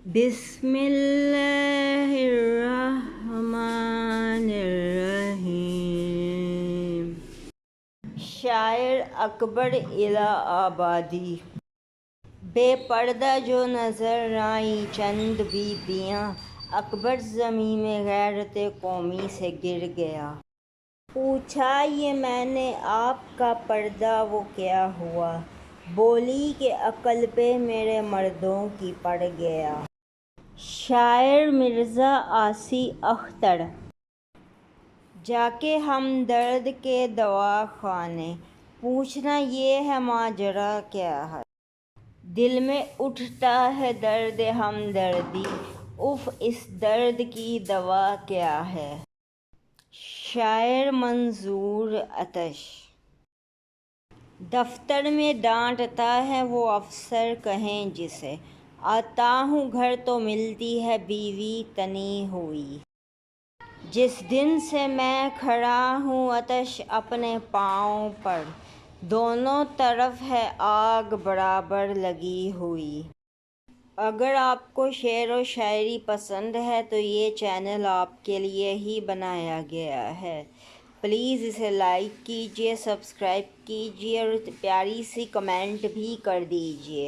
بسم اللہ الرحمن الرحیم۔ شاعر اکبر الہ آبادی۔ بے پردہ جو نظر آئیں چند بیبیاں، اکبر زمیں میں غیرت قومی سے گر گیا۔ پوچھا یہ میں نے آپ کا پردہ وہ کیا ہوا، بولی کہ عقل پہ میرے مردوں کی پڑ گیا۔ شاعر مرزا عاصی اختر۔ جا کے ہمدرد کے دواخانے، پوچھنا یہ ہے ماجرا کیا ہے، دل میں اٹھتا ہے درد ہمدردی، اف اس درد کی دوا کیا ہے۔ شاعر منظور آتش۔ دفتر میں ڈانٹتا ہے وہ افسر کہیں جسے، آتا ہوں گھر تو ملتی ہے بیوی تنی ہوئی۔ جس دن سے میں کھڑا ہوں آتش اپنے پاؤں پر، دونوں طرف ہے آگ برابر لگی ہوئی۔ اگر آپ کو شعر و شاعری پسند ہے تو یہ چینل آپ کے لیے ہی بنایا گیا ہے۔ پلیز اسے لائک کیجیے، سبسکرائب کیجیے اور پیاری سی کمنٹ بھی کر دیجیے۔